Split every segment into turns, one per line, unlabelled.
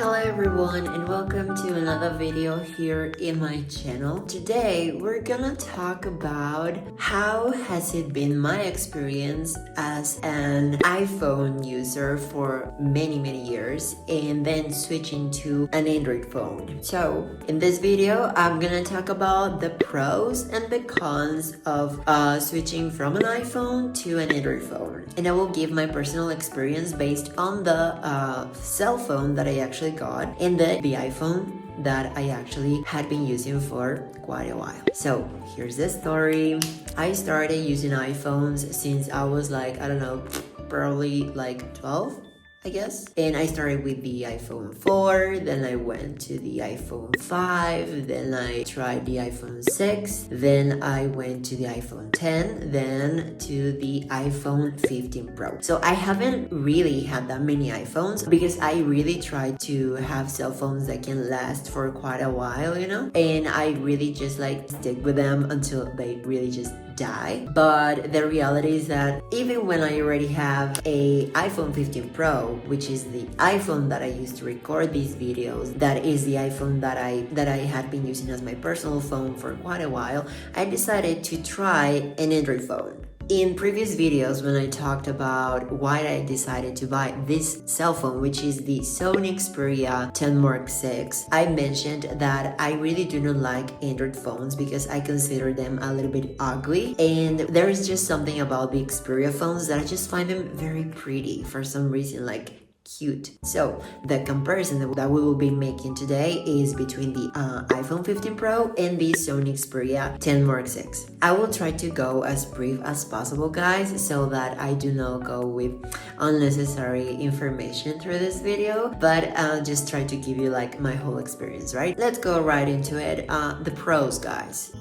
Hello everyone and welcome to another video here in my channel. Today we're gonna talk about how has it been my experience as an iPhone user for many years and then switching to an Android phone. So in this video I'm gonna talk about the pros and the cons of switching from an iPhone to an Android phone, and I will give my personal experience based on the cell phone that I actually got and the iPhone that I actually had been using for quite a while. So here's the story. I started using iPhones since I was like, I don't know, probably like 12, I guess. And I started with the iPhone 4, then I went to the iPhone 5, then I tried the iPhone 6, then I went to the iPhone 10, then to the iPhone 15 Pro. So I haven't really had that many iPhones because I really tried to have cell phones that can last for quite a while, you know? And I really just like stick with them until they really just die. But the reality is that even when I already have a iPhone 15 Pro, which is the iPhone that I used to record these videos, that is the iPhone that I had been using as my personal phone for quite a while, I decided to try an Android phone. In previous videos, when I talked about why I decided to buy this cell phone, which is the Sony Xperia 10 Mark 6, I mentioned that I really do not like Android phones because I consider them a little bit ugly, and there is just something about the Xperia phones that I just find them very pretty for some reason, like cute. So the comparison that we will be making today is between the iPhone 15 Pro and the Sony Xperia 10 Mark 6. I will try to go as brief as possible, guys, so that I do not go with unnecessary information through this video, but I'll just try to give you like my whole experience, right? Let's go right into it. The pros, guys.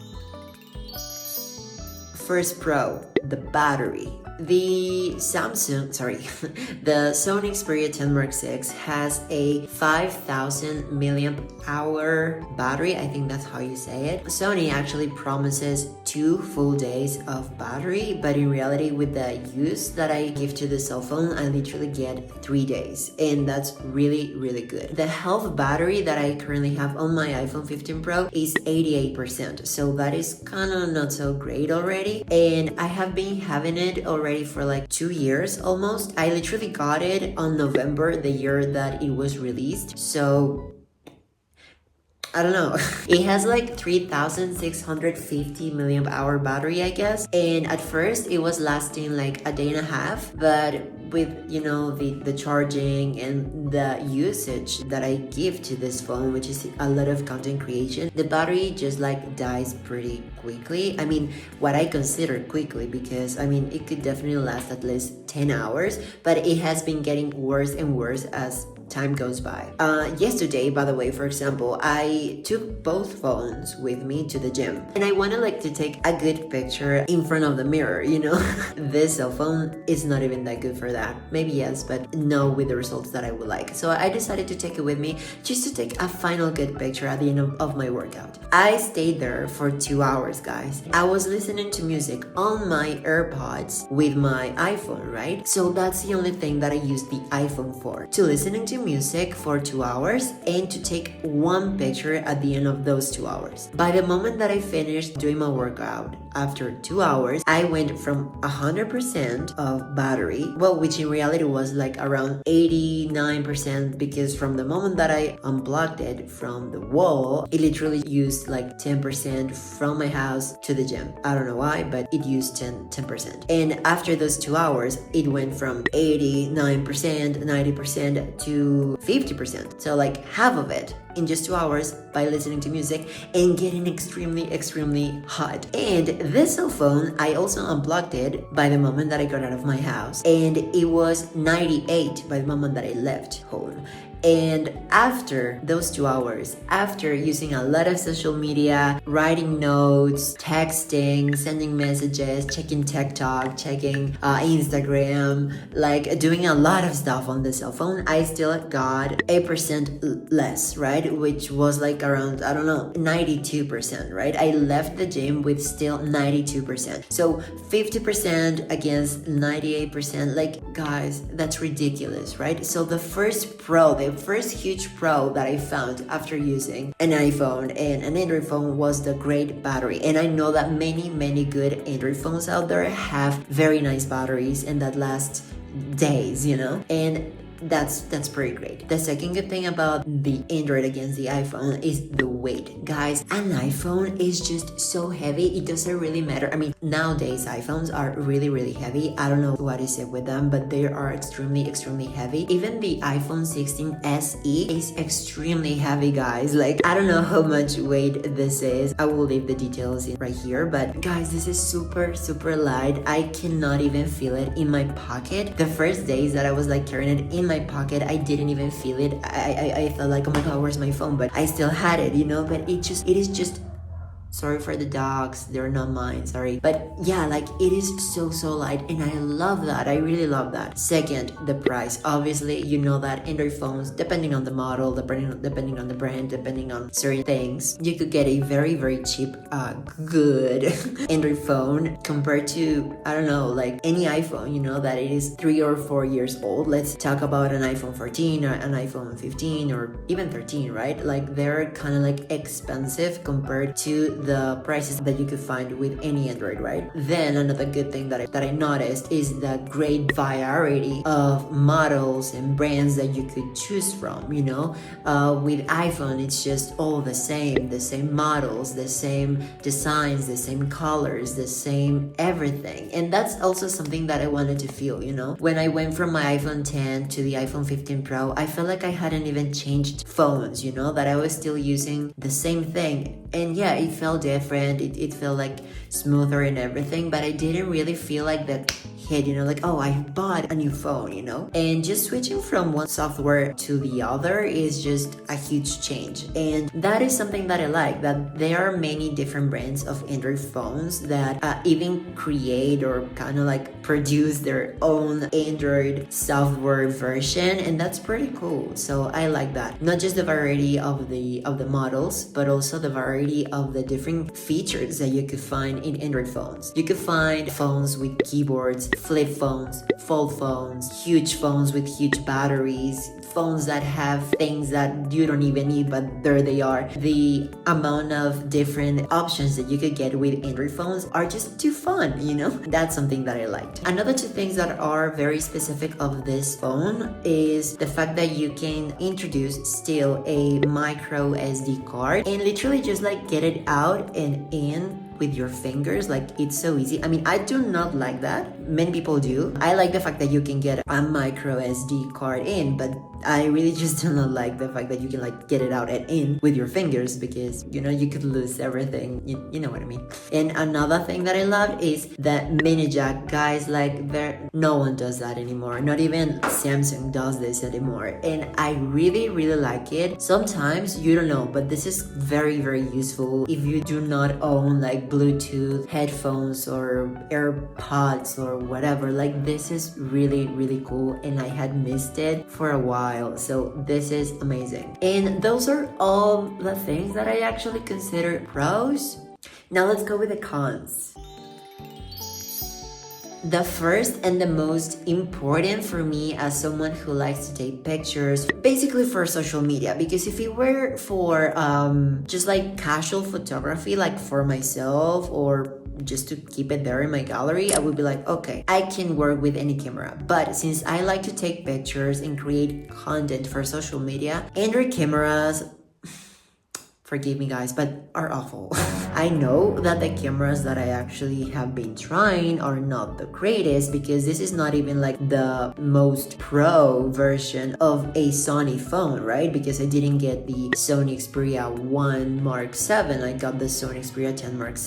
First pro, the battery. The Sony Xperia 10 Mark 6 has a 5,000 milliamp hour battery. I think that's how you say it. Sony actually promises 2 full days of battery, but in reality, with the use that I give to the cell phone, I literally get 3 days, and that's really good. The health battery that I currently have on my iPhone 15 Pro is 88%, so that is kind of not so great already, and I have been having it already for like 2 years almost. I literally got it on November, the year that it was released, so I don't know. It has like 3,650 milliamp hour battery, I guess. And at first it was lasting like a day and a half, but with, you know, the charging and the usage that I give to this phone, which is a lot of content creation, the battery just like dies pretty quickly. I mean, what I consider quickly, because I mean, it could definitely last at least 10 hours, but it has been getting worse and worse as time goes by. Yesterday, by the way, for example, I took both phones with me to the gym, and I wanted like to take a good picture in front of the mirror, you know. This cell phone is not even that good for that. Maybe yes, but no with the results that I would like. So I decided to take it with me just to take a final good picture at the end of my workout. I stayed there for 2 hours, guys. I was listening to music on my AirPods with my iPhone, right? So that's the only thing that I use the iPhone for, to listening to music for 2 hours and to take one picture at the end of those 2 hours. By the moment that I finished doing my workout, after 2 hours, I went from 100% of battery, well, which in reality was like around 89%, because from the moment that I unplugged it from the wall, it literally used like 10% from my house to the gym. I don't know why, but it used 10%. And after those 2 hours, it went from 89%, 90% to 50%. So like half of it in just 2 hours by listening to music and getting extremely hot. And this cell phone, I also unplugged it by the moment that I got out of my house, and it was 98 by the moment that I left home. And after those 2 hours, after using a lot of social media, writing notes, texting, sending messages, checking TikTok, checking Instagram, like doing a lot of stuff on the cell phone, I still got 8% less, right? right? Which was like around, I don't know, 92%, right? I left the gym with still 92%. So 50% against 98%, like guys, that's ridiculous, right? So the first huge pro that I found after using an iPhone and an Android phone was the great battery. And I know that many good Android phones out there have very nice batteries and that last days, you know? And that's pretty great. The second good thing about the Android against the iPhone is the weight. Guys, an iPhone is just so heavy, it doesn't really matter. I mean, nowadays iPhones are really heavy. I don't know what is it with them, but they are extremely heavy. Even the iPhone 16 SE is extremely heavy, guys. Like, I don't know how much weight this is. I will leave the details right here, but guys, this is super light. I cannot even feel it in my pocket. The first days that I was like carrying it in my pocket, I didn't even feel it. I felt like, oh my god, where's my phone? But I still had it, you know. But it is just, sorry for the dogs, they're not mine, sorry. But yeah, like it is so light, and I love that. I really love that. Second, the price. Obviously, you know that Android phones, depending on the model, depending on the brand, depending on certain things, you could get a very cheap, good Android phone compared to, I don't know, like any iPhone, you know, that it is 3 or 4 years old. Let's talk about an iPhone 14 or an iPhone 15 or even 13, right? Like they're kind of like expensive compared to the prices that you could find with any Android, right? Then another good thing that I noticed is the great variety of models and brands that you could choose from, you know? With iPhone, it's just all the same models, the same designs, the same colors, the same everything. And that's also something that I wanted to feel, you know? When I went from my iPhone 10 to the iPhone 15 Pro, I felt like I hadn't even changed phones, you know? That I was still using the same thing. And yeah, it felt different. It felt like smoother and everything, but I didn't really feel like that hit, you know, like, oh, I bought a new phone, you know? And just switching from one software to the other is just a huge change. And that is something that I like, that there are many different brands of Android phones that even create or kind of like produce their own Android software version, and that's pretty cool. So I like that. Not just the variety of the models, but also the variety of the different features that you could find in Android phones. You could find phones with keyboards, flip phones, fold phones, huge phones with huge batteries, phones that have things that you don't even need, but there they are. The amount of different options that you could get with Android phones are just too fun, you know? That's something that I liked. Another two things that are very specific of this phone is the fact that you can introduce still a micro SD card and literally just like get it out and in with your fingers. Like, it's so easy. I mean, I do not like that. Many people do. I like the fact that you can get a micro SD card in, but I really just do not like the fact that you can like get it out and in with your fingers, because you know you could lose everything. You know what I mean. And another thing that I love is that mini jack, guys. Like, no one does that anymore. Not even Samsung does this anymore, and I really like it. Sometimes you don't know, but this is very useful if you do not own like Bluetooth headphones or AirPods or whatever. Like, this is really cool, and I had missed it for a while. So this is amazing. And those are all the things that I actually consider pros. Now let's go with the cons. The first and the most important for me as someone who likes to take pictures, basically for social media, because if it were for just like casual photography, like for myself or just to keep it there in my gallery, I would be like, okay, I can work with any camera. But since I like to take pictures and create content for social media, Android cameras, forgive me guys, but are awful. I know that the cameras that I actually have been trying are not the greatest, because this is not even like the most pro version of a Sony phone, right? Because I didn't get the Sony Xperia 1 Mark 7, I got the Sony Xperia 10 Mark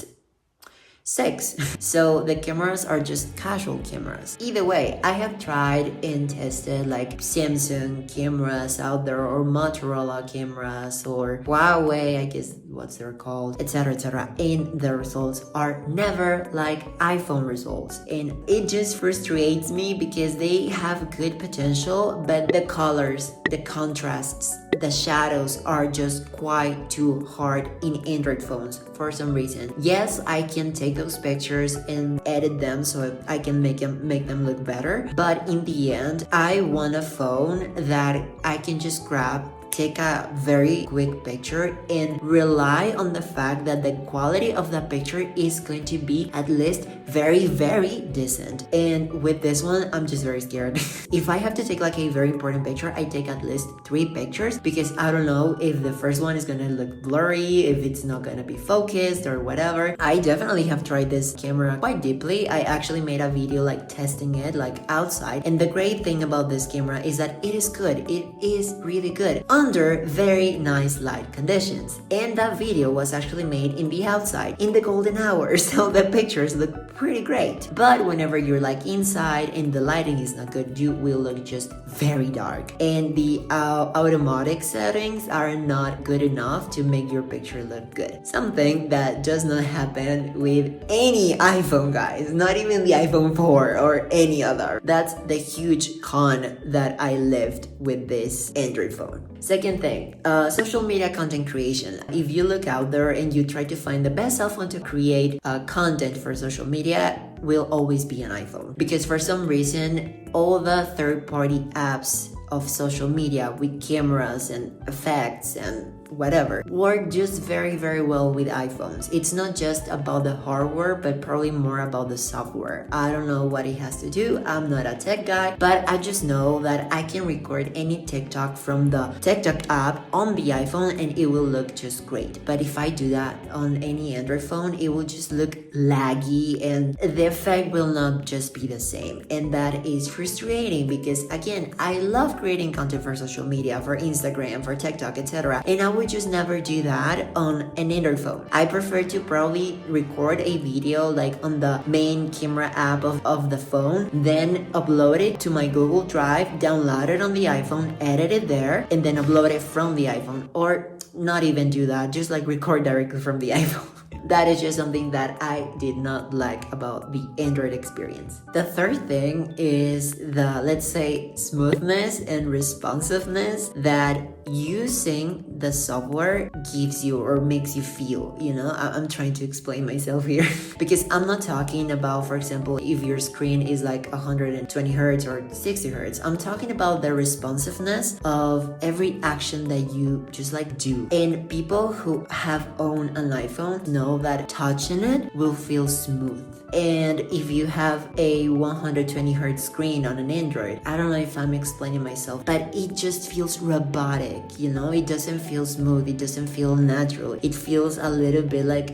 6. So the cameras are just casual cameras. Either way, I have tried and tested like Samsung cameras out there, or Motorola cameras, or Huawei, I guess what's they're called, etc. And the results are never like iPhone results. And it just frustrates me because they have good potential, but the colors, the contrasts, the shadows are just quite too hard in Android phones for some reason. Yes, I can take those pictures and edit them so I can make them look better, but in the end, I want a phone that I can just grab, take a very quick picture and rely on the fact that the quality of the picture is going to be at least very, very decent. And with this one, I'm just very scared. If I have to take like a very important picture, I take at least 3 pictures because I don't know if the first one is gonna look blurry, if it's not gonna be focused or whatever. I definitely have tried this camera quite deeply. I actually made a video like testing it like outside, and the great thing about this camera is that it is good. It is really good under very nice light conditions, and that video was actually made in the outside in the golden hour, so the pictures look pretty great. But whenever you're like inside and the lighting is not good, you will look just very dark, and the automatic settings are not good enough to make your picture look good. Something that does not happen with any iPhone, guys, not even the iPhone 4 or any other. That's the huge con that I lived with this Android phone. Second thing, social media content creation. If you look out there and you try to find the best cell phone to create content for social media, will always be an iPhone. Because for some reason, all the third-party apps of social media with cameras and effects and whatever work just very, very well with iPhones. It's not just about the hardware, but probably more about the software. I don't know what it has to do. I'm not a tech guy, but I just know that I can record any TikTok from the TikTok app on the iPhone and it will look just great. But if I do that on any Android phone, it will just look laggy and the effect will not just be the same. And that is frustrating because, again, I love creating content for social media, for Instagram, for TikTok, etc. And I would just never do that on an Android phone. I prefer to probably record a video like on the main camera app of the phone, then upload it to my Google Drive, download it on the iPhone, edit it there, and then upload it from the iPhone. Or not even do that, just like record directly from the iPhone. That is just something that I did not like about the Android experience. The third thing is the, let's say, smoothness and responsiveness that using the software gives you or makes you feel, you know. I'm trying to explain myself here because I'm not talking about, for example, if your screen is like 120 hertz or 60 hertz. I'm talking about the responsiveness of every action that you just like do. And people who have owned an iPhone know that touching it will feel smooth. And if you have a 120 hertz screen on an Android, I don't know if I'm explaining myself, but it just feels robotic, you know? It doesn't feel smooth, it doesn't feel natural. It feels a little bit like,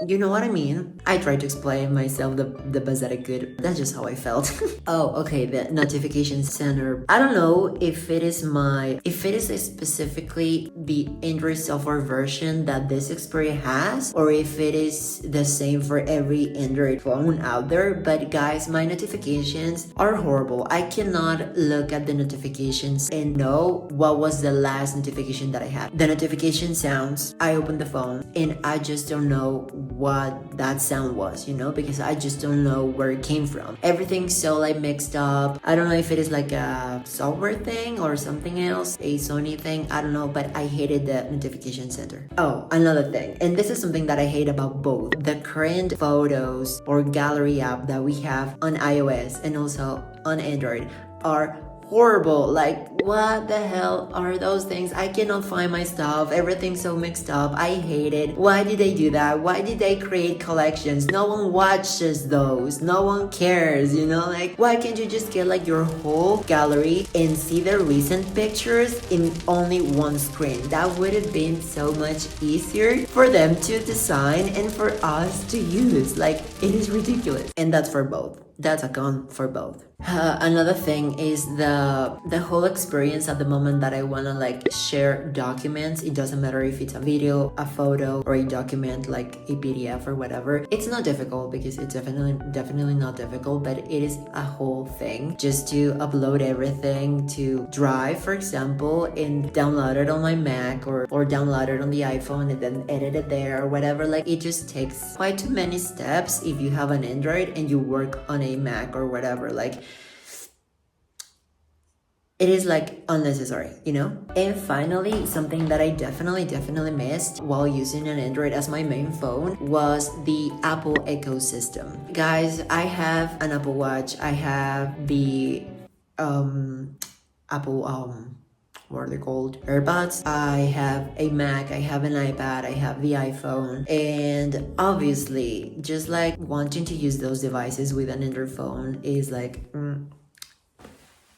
you know what I mean? I tried to explain myself the best that I could. That's just how I felt. Oh, okay, the notification center. I don't know if it is specifically the Android software version that this Xperia has, or if it is the same for every Android phone out there. But guys, my notifications are horrible. I cannot look at the notifications and know what was the last notification that I had. The notification sounds, I open the phone and I just don't know what that sound was, you know, because I just don't know where it came from. Everything's so like mixed up. I don't know if it is like a software thing or something else, a Sony thing, I don't know, but I hated the notification center. Oh, another thing, and this is something that I hate about both the current photos or gallery app that we have on iOS and also on Android are horrible. Like, what the hell are those things? I cannot find my stuff. Everything's so mixed up. I hate it. Why did they do that? Why did they create collections? No one watches those. No one cares, you know? Like, why can't you just get like your whole gallery and see the recent pictures in only one screen? That would have been so much easier for them to design and for us to use. Like, it is ridiculous. And that's for both. That's a con for both. Another thing is the whole experience at the moment that I want to like share documents. It doesn't matter if it's a video, a photo, or a document like a PDF or whatever. It's not difficult because it's definitely not difficult, but it is a whole thing just to upload everything to Drive, for example, and download it on my Mac or download it on the iPhone and then edit it there or whatever. Like, it just takes quite too many steps if you have an Android and you work on a Mac or whatever. Like, it is like unnecessary, you know? And finally, something that I definitely missed while using an Android as my main phone was the Apple ecosystem. Guys, I have an Apple Watch, I have the Apple what are they called? AirPods. I have a Mac, I have an iPad, I have the iPhone, and obviously just like wanting to use those devices with an Android phone is like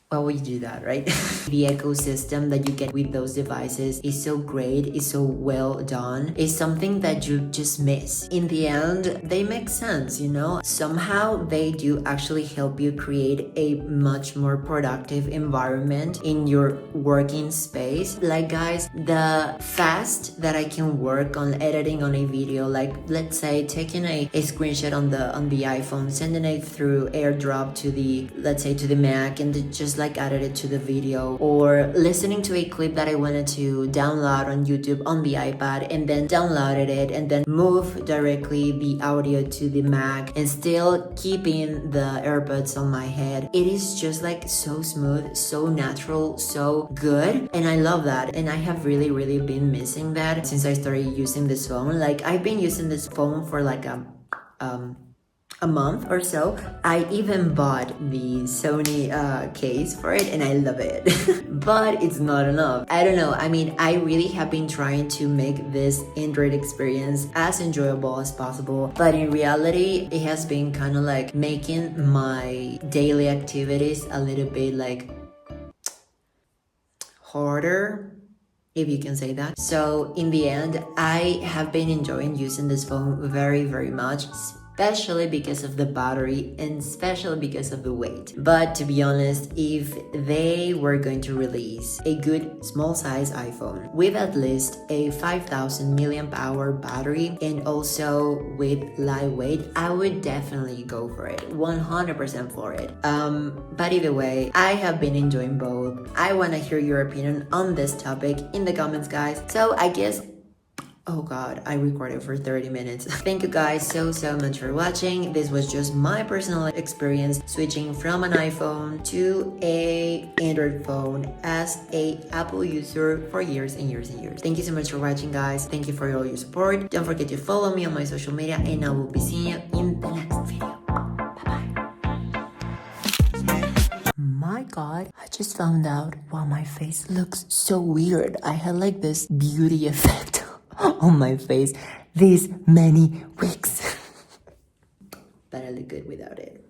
why would you do that, right? The ecosystem that you get with those devices is so great, is so well done, is something that you just miss. In the end, they make sense, you know? Somehow they do actually help you create a much more productive environment in your working space. Like guys, the fast that I can work on editing on a video, like let's say taking a screenshot on the iPhone, sending it through AirDrop to the, let's say to the Mac, and just like added it to the video, or listening to a clip that I wanted to download on YouTube on the iPad and then downloaded it and then move directly the audio to the Mac and still keeping the AirPods on my head. It is just like so smooth, so natural, so good, and I love that. And I have really been missing that since I started using this phone. Like I've been using this phone for like a month or so. I even bought the Sony case for it and I love it. But it's not enough. I don't know. I mean, I really have been trying to make this Android experience as enjoyable as possible. But in reality, it has been kind of like making my daily activities a little bit like harder, if you can say that. So in the end, I have been enjoying using this phone very much, especially because of the battery and especially because of the weight. But to be honest, if they were going to release a good small size iPhone with at least a 5,000 milliamp hour battery and also with lightweight, I would definitely go for it, 100% for it. But either way, I have been enjoying both. I want to hear your opinion on this topic in the comments, guys. So I guess, oh god, I recorded for 30 minutes. Thank you guys so much for watching. This was just my personal experience switching from an iPhone to a Android phone as a Apple user for years and years. Thank you so much for watching, guys. Thank you for all your support. Don't forget to follow me on my social media and I will be seeing you in the next video. My god, I just found out why my face looks so weird. I had like this beauty effect on my face these many weeks. But I look good without it.